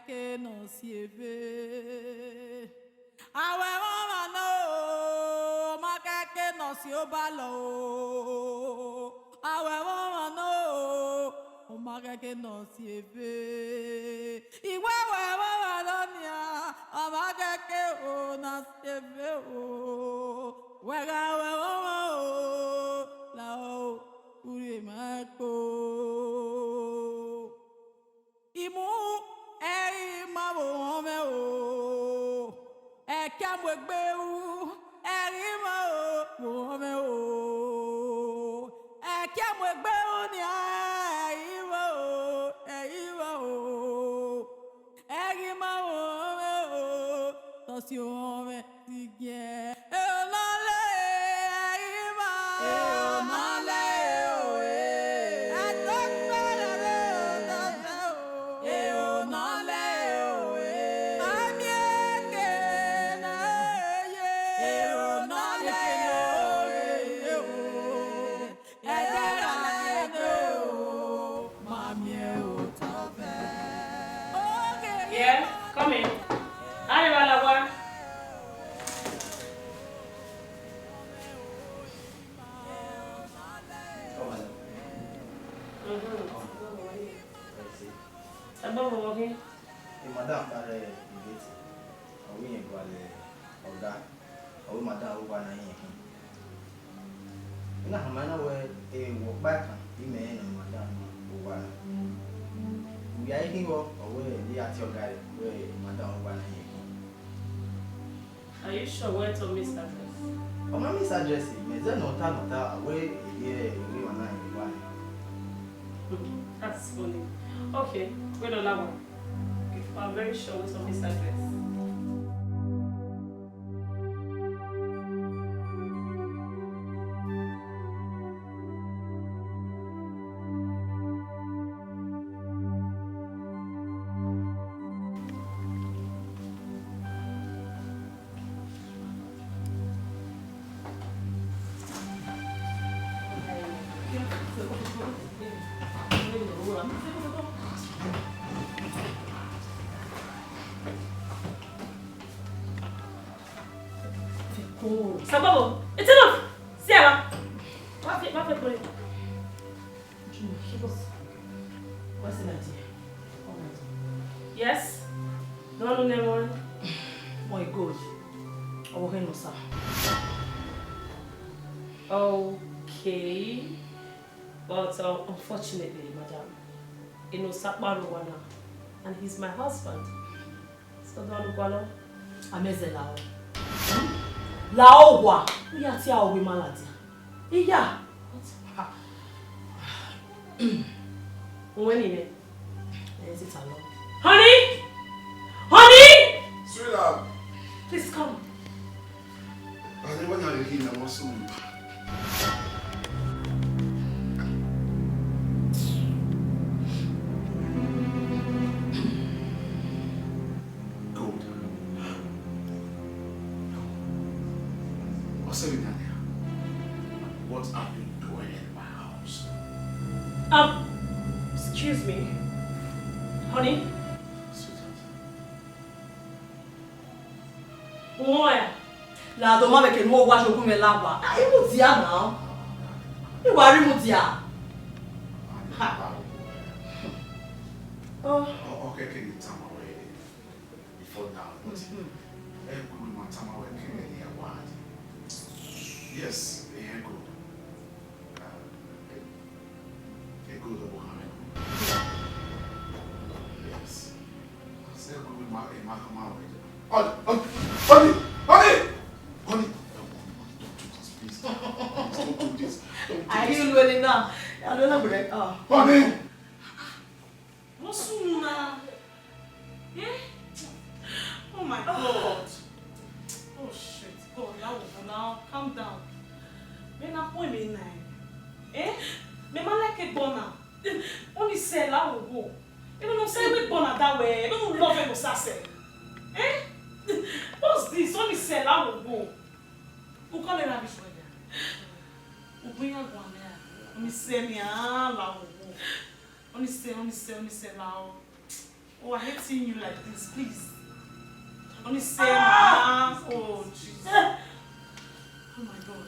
que non si ve. Awe mama no, makake no si obalo. Awe mama no, makake no si ve. Iwe mama no nia, makake o na si ve o. Wega mama o, la o uri mako. Imu ma bo me o e ka mo gbe u e ri mo bo me o e ka mo gbe u ni e ri mo me o to si o me ti ge e o na le e ri ma e o na le o e to gbe le e o na le o e ami ke na ye e o na le o e e ga le o mami o to be okay yeah come in ari wala wa Abang okay. Madam pare ibeti. Owi yen gwale oga. Owi madam wo na yin kin. Ina hamana we wo back ime na madam wo wa. We are yin wo owe ni ati oga re we madam wo na yin kin. Are you sure where to miss address? O ma miss address me ze no ta we e we na yin wa. That's funny. Okay, wait on that one. I'm very sure it's on this address. Sababo, it's enough. Sarah, what for it? What's the idea? Yes. Don't know anyone. My God. Oh, sir. Okay, but unfortunately, madam, you know Sakbaruwana, and he's my husband. So don't go. Amezelao. Laowa. We are tia obi maladi. Iya. When is it? Is it alone? Honey! Honey! Sweetheart. Please come. I never know the king. I was so. What are you doing in my house? Excuse me. Honey? Sweetheart. Why? La doma me ke mo wa jogun me lawa. Ah, imu dia now. You worry mu dia. Oh, okay, can you time away before now? Time away, can you what? Yes, they good. Good over yes. Say good with my honey! Honey! Don't do this, please. Don't do this. Are you really now? I don't know break. Honey! what's wrong? Yeah? Oh my God. Oh shit. God, now calm down. Then I point me nine. Eh? Me man like a bona. Only say la wo go. You don't say we bona that way. You don't love it say. Eh? What's this? Only say la wo go. Who call it rubbish right there? Who bring her one there? Only say me la wo go. Only say la. Oh, I hate seeing you like this, please. Only say mama. Oh, Jesus. Oh my God.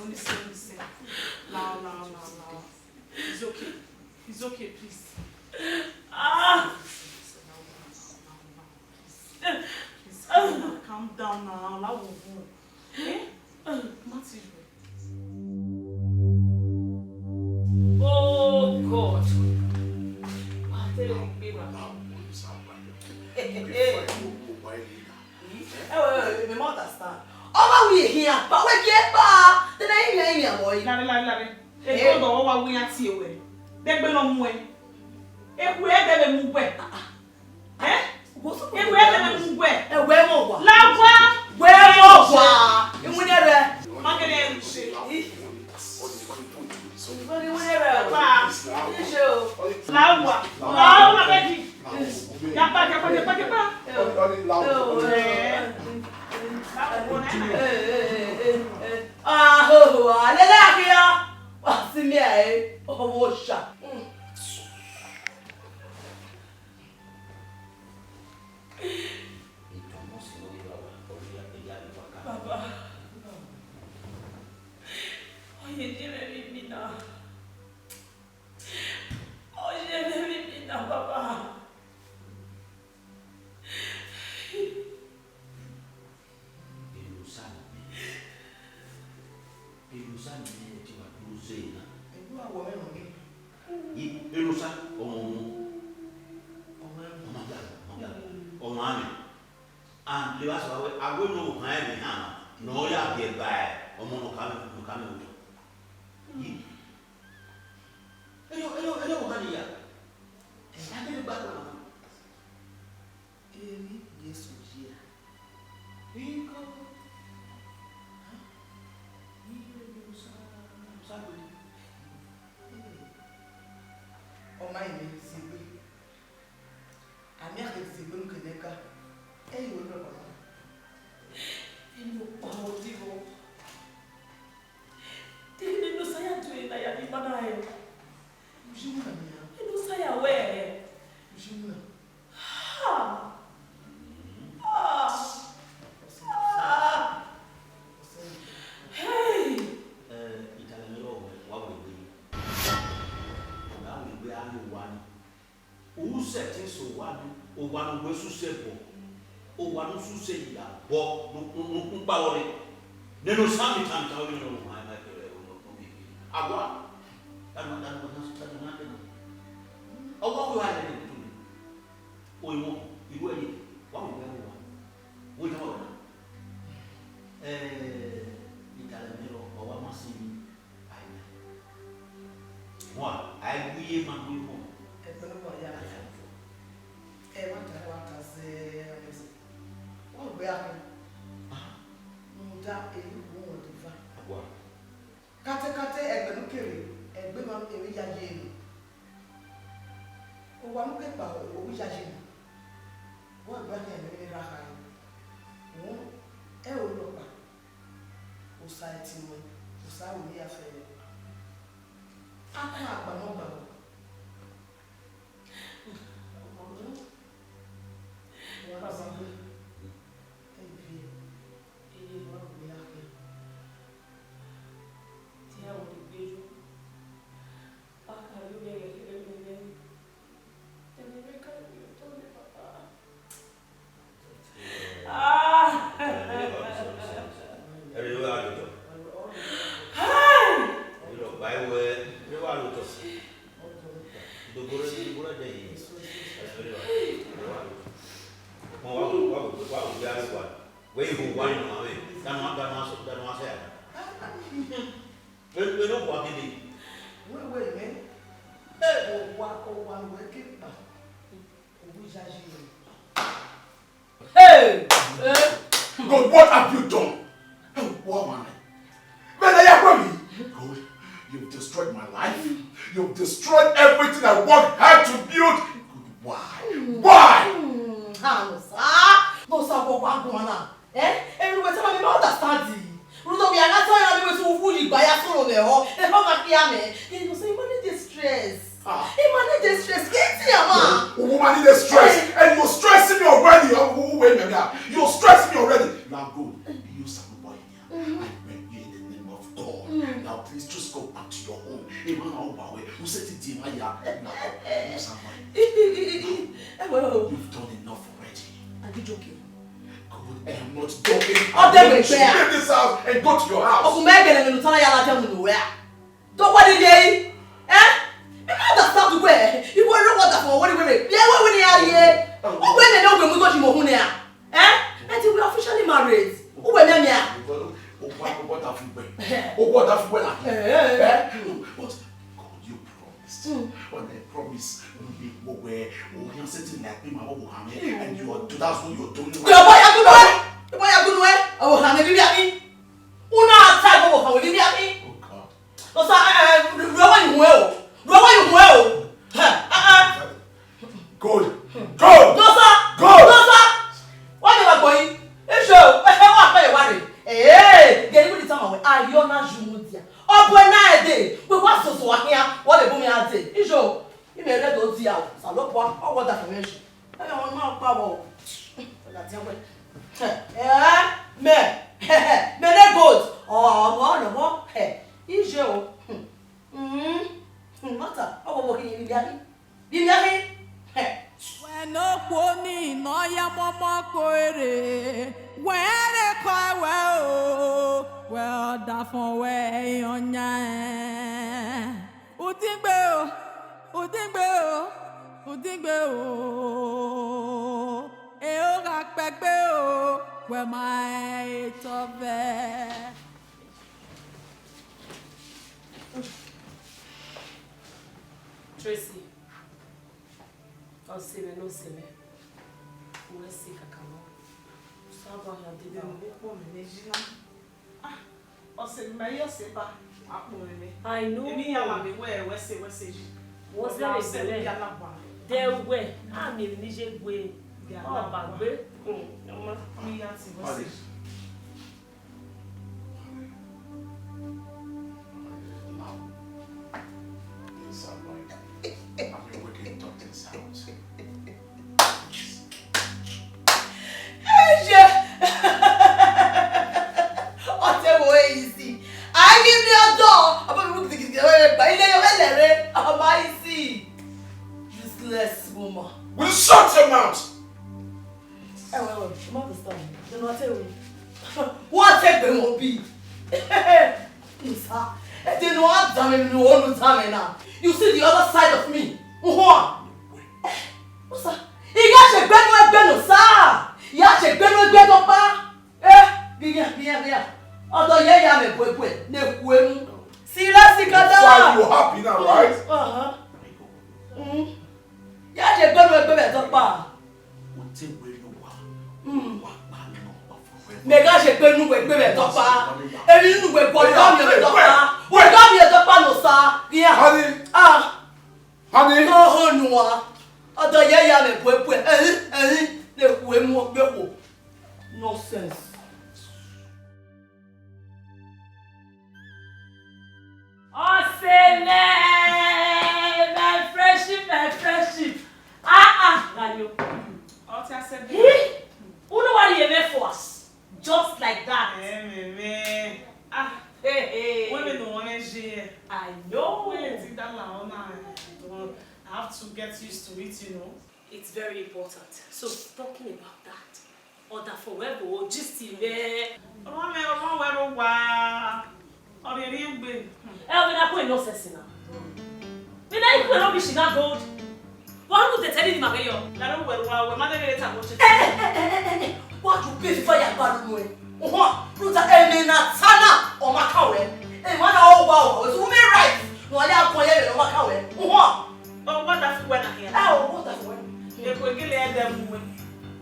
Listen. Now. It's okay, please. Please, calm down now. Eh? Oh God. Me understand. Oh, we here, but we get back. Then I ain't boy. Lave. E quando o wa win ati ewe. Degbe no mu e. Eku e debe mu gbe. Eh? Eku e debe mu gbe. Ewe mo wa. Lawa. We mo wa. Imunere. Magede nse. Imunere. Pa. Isho. Lawa. Lawa bedi. Japa. Lele akia. What's in here? Oh, washa. Baba. Oh, you didn't leave me now. Oh, you didn't leave me now, Baba. And the last I will know my hand. No, ya get by. Omo coming. Hello, honey. I get back on. Yes, yeah. Oh my name is Zibi. I'm here to Zibi Kuneka. Hey, you will know. You know, power, Divo. Didn't know say to it, I am in Manayo. You know, say aware. Hey! Who said so one was so simple? Oh, one who said that, walk, no power. Then, no, sometimes I don't know why my I want. I'm not done with us. Oh, what will I do? Oh, you will eat. What will you want? What do you want? Italian or what must see me? What? I will my home. Emwanta say oh we are muda elu wo diva Agwa. Kate egbe no kere egbe ma ewe jaje ni o wa mu ke pa o wi jaje ni wo gba ke ni ra ha wo e o lo pa o sa ti mo o sa o ni afe akwa agba mo gba God, what have you done? Oh, woman. God, you've destroyed my life. You've destroyed everything I worked hard to build. Why? No, sir, what going on? Everywhere, tell me, understand. Ruto we are not telling you to fool you by a solo there. Oh, and how much yame? You know, say manage the stress. He manage the stress. Get here, man. Who manage the stress? And you're stressing me already. Wait a minute. You're stressing me already. Now good. You somebody. I beg you in the name of God. Now please just go back to your home. Who said it in my yard? Now, you've done enough already. Are you joking? Good. I am not joking. Oh, I'm going to leave this house and go to your house. Oh, Megan and Lutana Yala tell me where. Don't what did they? You can't stop to where? You were not water for what do we make? Yeah, what we are here? Oh, when they don't go, we go to Mohunia. Until we officially married. Who were them here? What have you been? Oh, what have you been? But God, you promised. When I promise, you're sitting like me, and you are that's what you're doing. The boy I could know. The boy I could know. Oh, how many be? Who not type of how we be? Oh God. No, sir. Rowan well. Rowan well. Good. Good. No, sir. Good. No, sir. What am I going? It's show. What are you? Hey, get rid of the time. Are you not Jumudia? Up when I did. We want to so here. What the woman has said. It's show. You may let those out. So look what that information. I don't know power. That's your way. Me good. Oh, no. Hey, it's show. Matter. Oh, working in the Hey. When no pony, no yamama coere. When they cry, well, that from way on ya. Udingbeo, Eoga Pegbeo, where my top there. Tracy, I'll see me, no see me. We'll see Kakamo. So about your dinner. I know. What's that? There were. I'm in Niger way. Oh, my way. I've been working in doctor's house. Easy. I give you a door. Useless woman. Will you shut your mouth? Well, you understand. Then what tell you? What take them will be? Then what time now? You see the other side of me. What's that? You got your bed no sir. You got your bed no Bien. Although yeah, me boy. See, let's see, Why you happy now, right? Yeah, you better talk about. Make us a pen with baby talk about. And you will go down your talk. We're down your talk, no, sir. Yeah, honey. No. Although yeah, me boy. Nonsense. Oh, say my friendship. Ganyo. Who know what you made for us? Just like that. Hey. Women don't want to share. I know. I have to get used to it, you know. It's very important. So, talking about that, order for web or just in there. Elvin, no sense now. When I put up, she not gold. What would they tell you, Magayo? I don't know where mother later watching. What you pay for your bad what? Ruta Emina Sana or Macawe. And one all wow was women right. No, I have pointed on Macawe. What? Oh, wonderful when I hear. Oh, wonderful. If we get them,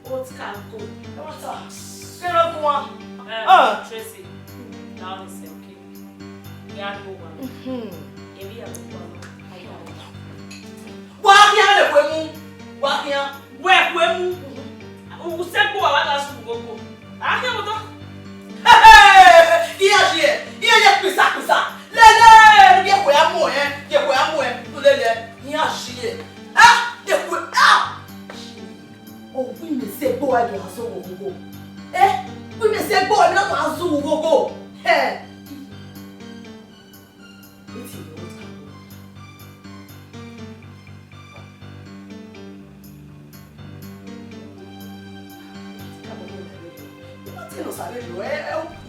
what can go? What's up? Girl, one. Tracy. Now it's okay. Yeah, no one. If you have one, walk here, the women. Walk here. Where women who said, go, I got to go. I can't go. Here, say go, I'm not to Azu go. Hey.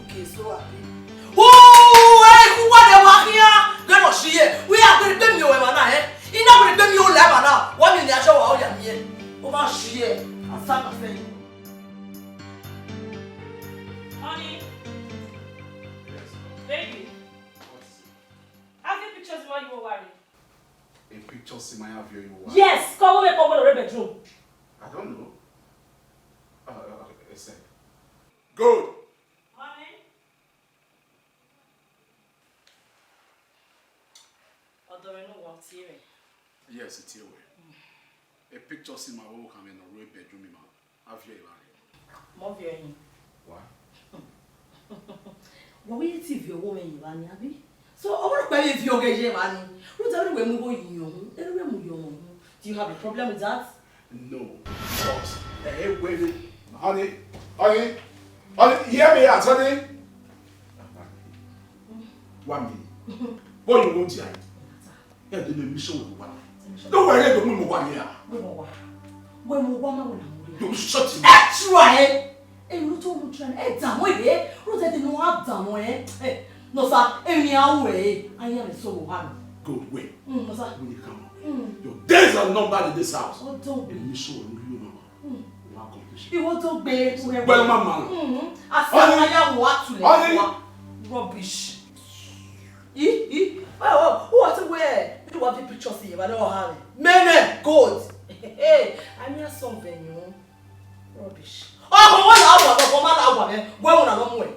Okay, so happy. Oh, who want to here? Get us here. We are going to do you, man. You're not going to do you, Lamana. What in the show? How you here? Over here. I'm saying. Honey. Yes. Baby. What's it? Have you pictures while you were worried? A picture see my have you what? Yes, come over to the bedroom. I don't know. It's good. Honey. Yes, it's here. A picture see my own come in a real bedroom in my have you More viewing. Why? What will you TV your woman, Ivani, Abby? So, I want to pay if you're getting money. Who's everywhere we go in your home? Everywhere we go. Do you have a problem with that? No. But, hey, wait. Honey, hear me out, honey. 1 minute. Boy, you won't hear it. Yeah, the mission will go on. Don't worry, don't move one here. You shut him. Try. Hey, you told me try. Hey, damn way. Who's that? No, I'm damn way. Hey, no, sir. Any way. I am so one. Good way. No, sir. When you come up. Your days are numbered in this house. Oh, don't be. The mission will you, Mama. One completion. You want to be? Well, Mama. I what to rubbish. Oh, what to wear? You want the pictures here, but I don't have it. Mene, gold. Hey, I'm here something, you know. Rubbish. Oh, what hour? Where will I go away?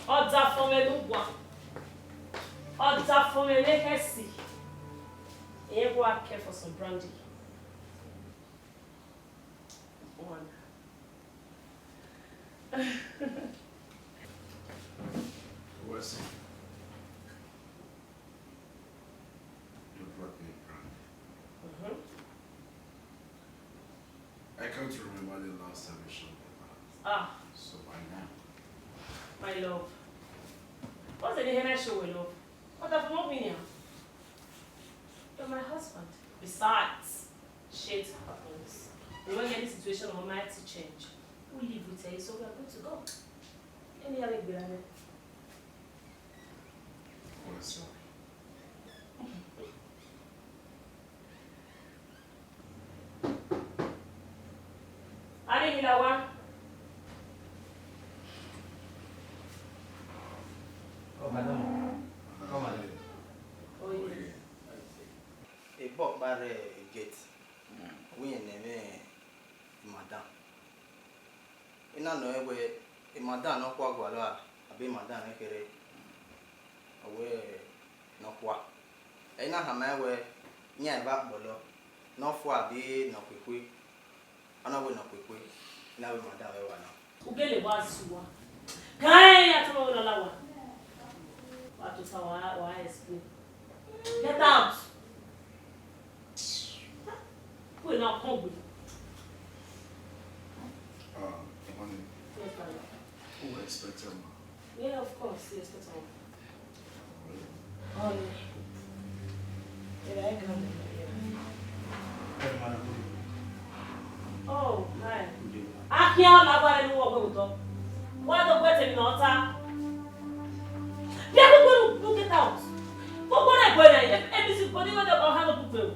Ọ̀dà fún mi ló wà. Ọ̀dà fún mi ní Hesse. You go out care for some brandy. One. Where's remember the last time you showed me that. Ah. So by now. My love. What's the name show we love? What have you opinion? You're my husband. Besides, shit happens. We won't get the situation of my to change. We live with her, so we are good to go. Any other good? Enjoy. Are you the one? Oh, madam. Come on. Oh, yeah. A box by the gate. We name madam. Ina no ewe a madam no kwa gwala abi madam ekere. Awe no kwa. Ina hama ewe nya ba bolo. No fo abi no kwekwe. Ana we no kwekwe. Ina we madam we wa na. Ugele wasuwa. Kai atama wala lawa. Watu sawa wa explain. Get out. We're not hungry. Ebony, Yes, darling. who expected me? Yeah, of course. Yes, that's all. Oh, yeah. Yeah, I come here. Oh, hi. I can't have any more with them. Why the wedding not? Yeah, we'll get out. But what I go there, everybody will have a people.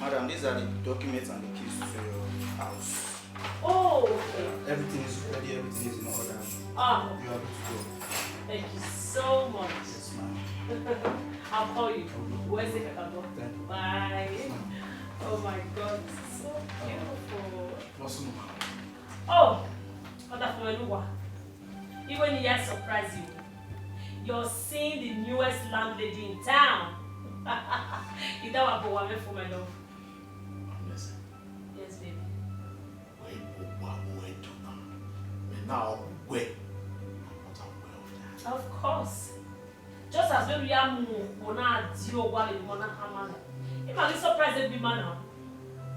Madam, these are the documents and the keys to your house. Oh, okay. Everything is ready, everything is in order. Ah, You are good to go. thank you so much. Yes, ma'am. I'll call you. Where's the go? Thank you. Bye. Oh my God, so beautiful. What's the matter? Oh, wonderful Eluwa. Even here surprise you. You're seeing the newest landlady in town. You know what I'm for my love. Listen. Yes, baby. Now, where? I'm not aware of that. Of course. Just as when we are moving, deal while in one hammer. If I be surprised, it'd be man now.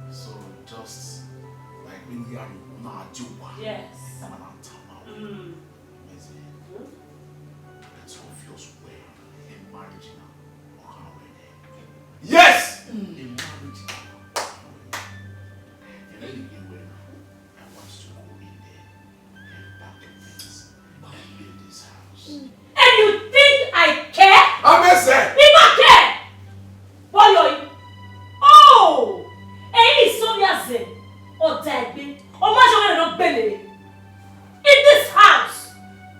So, just like when you are not doing Yes. It's obvious where in marriage now. Yes! In marriage now. And then you will now. I want to go in there and documents and build this house. And you think I care? I'm a say! If I care! Boy, oh! Hey, so yaze. Or dead, or much of not belly. In this house,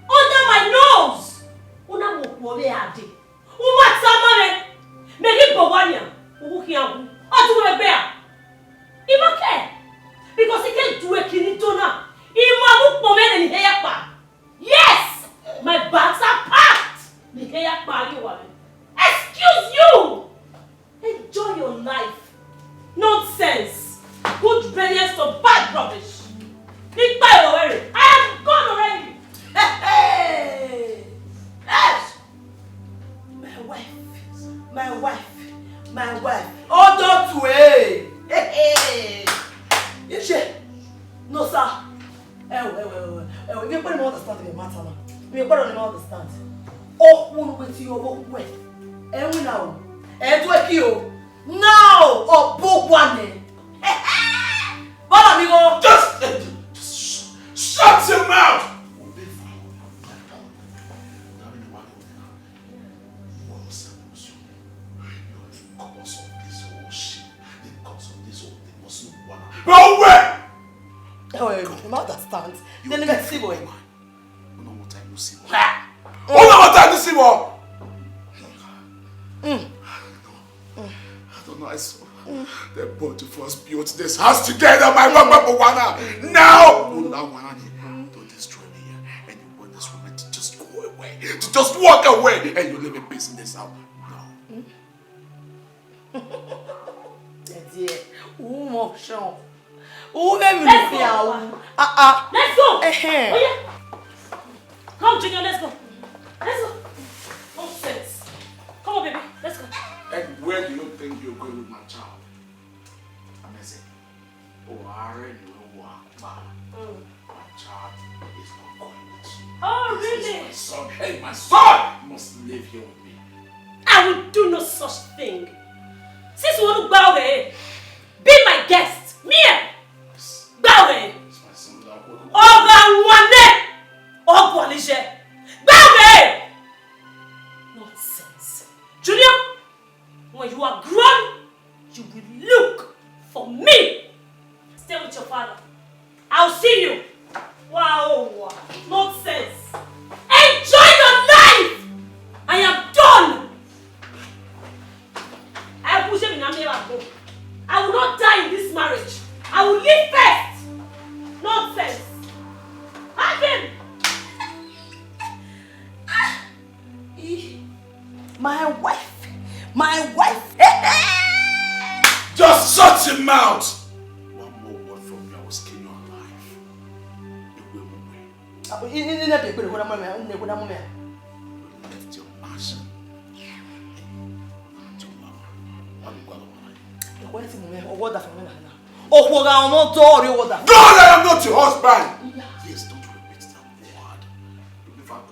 under my nose, una wokwo be ade. Uma samare, megi bogwania, ukiangu, atu we bear. If I care, because he can't do a kinitona. Imamu pomen and hairpa. Yes, my bags are packed. The hairpa you want. Excuse you. Enjoy your life. Nonsense. Good brilliance to bad rubbish. Big pile already. I am gone already. Hey! Yes! My wife. Oh, don't wait. Hey! No, sir. If you put him understand the matter now. If you put him understand. Oh, one with you over where? And we now. And to a kill. Now, oh, book one. Follow me, go. Just shut your mouth! But where? Oh, you understand. Then let's see, boy. Oh, no more time to see more. Oh, no more time to see more. I don't know. I saw they both of us built this house together. My mama, now, don't destroy me here. And you want this woman to just go away, to just walk away, and you live in peace in this house. No. Dear, mon chant. Let's go. Let's go. Oh, yeah. Come, Junior, let's go. Let's go. Nonsense. Come on, baby. Let's go. And where do you think you're going with my child? Amazing. My child is not going with you. Oh, This really? is my son. Hey, my son! You must live here with me. I will do no such thing. Since you want to bow away, be my guest. Me, bow away. It's my son that will go. Bow away. Nonsense. Junior, when you are grown, you will look for me. Stay with your father. I'll see you. Wow. Nonsense. Enjoy your life. I am done. I will not die in this marriage. I will live first. Nonsense. Have him. My wife. Just shut your mouth! One more word from you, I will skin you alive. You will win. You left your passion. To mama. God, I am not your husband! Yes, don't repeat that word. You'll be found out.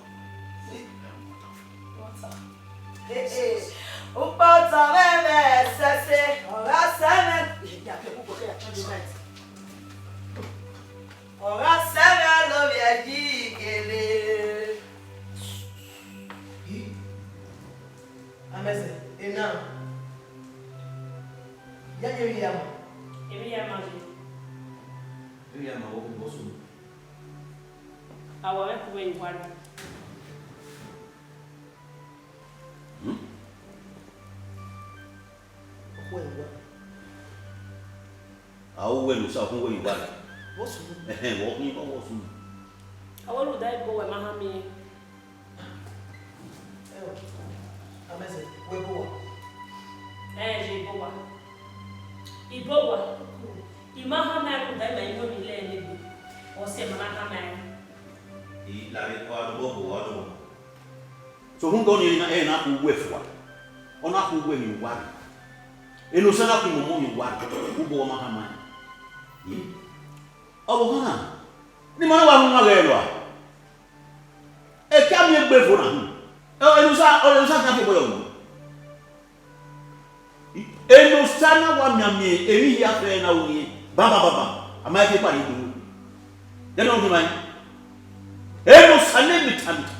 I'll win yourself where you want. What's walking about what's I want to die boy, Mahami. Ibowa. Imahama no die my no be lele. O se manahama. So who go in na ku wefa. Ona ku we mi wa. Eno sana ku mo mi wa. Ku bo mahama. Obo hana. Ni mana wa mu lelo a. E ka mi gbe fo na. Eno sa ka fi boyo mu. Eno sana wa miamie eri ya fe na wi. Baba. Ama fi pa ni du. Then on my eno sana mi tamita.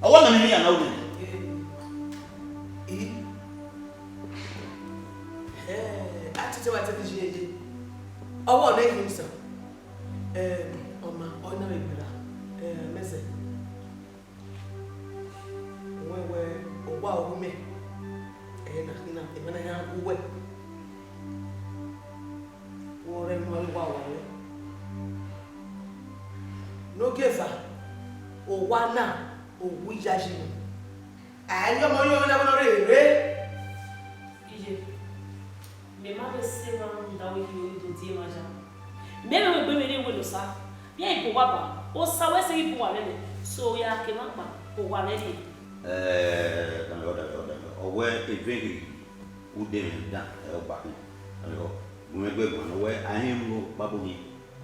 Awana mimi anaona. Atete wa tete jeje. Owo na ehim so. Oma ona mebira. Mese. Wewe owa ogume. Na emana ya uwe. Ore mo wa wale. No geva. Owa na owu yaji. Ayo mo yo na bo re. Me mother say man that we do di maja. Me me gbe me ni wo lo sa. Bi e go wa ba. O sa we say ibu wa le. So ya ke ma pa o wa le ni. Kan yo da. O we e drink u de me da e o ba ni. Yo. Mo me gbe no we ahin mo ba bo ni.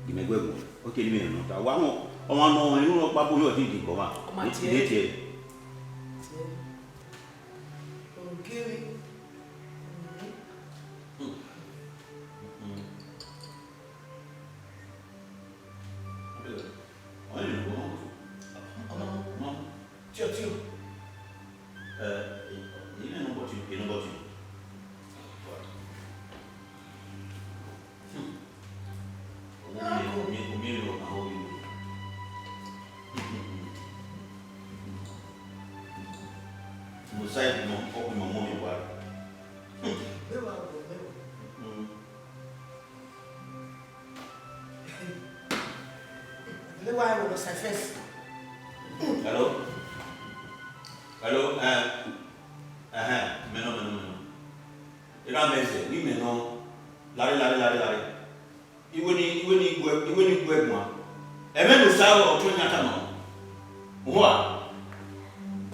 Di me gbe go. O ke ni me no ta wa mo. O ma no inu no pa bo yo ti di ko ma. Ni ti Okay. Hello? Meno. Ira meze, ni meno. Lari. Iwe ni gwe mwa. Eme no sawo oto nyata no. Mwa.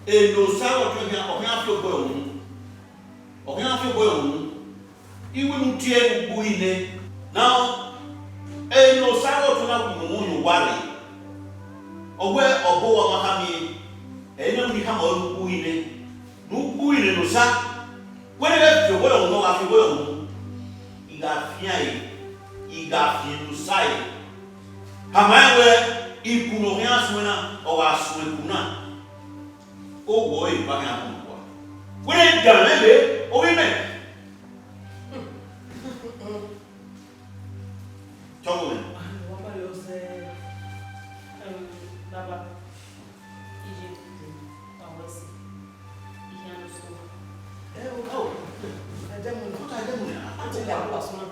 E no sawo oto nya ohia fi ogbo ohun. Iwe nu tie bu ine. Now, eh no sawo to na ku mu you worry. Owe obo wa makami eh na mu kama olu ine. Nu ku ine no sa. When you go on no afi go on. Iga fi no sai. Hamawe ikuno hia suena o asue kuna. O wo e ba ya ko. When dalele o ime. Chomo. What you say? Baba. Egypt. Awasi. Ihanu so. Oh. I don't know. Àti ìyàwó àsúná.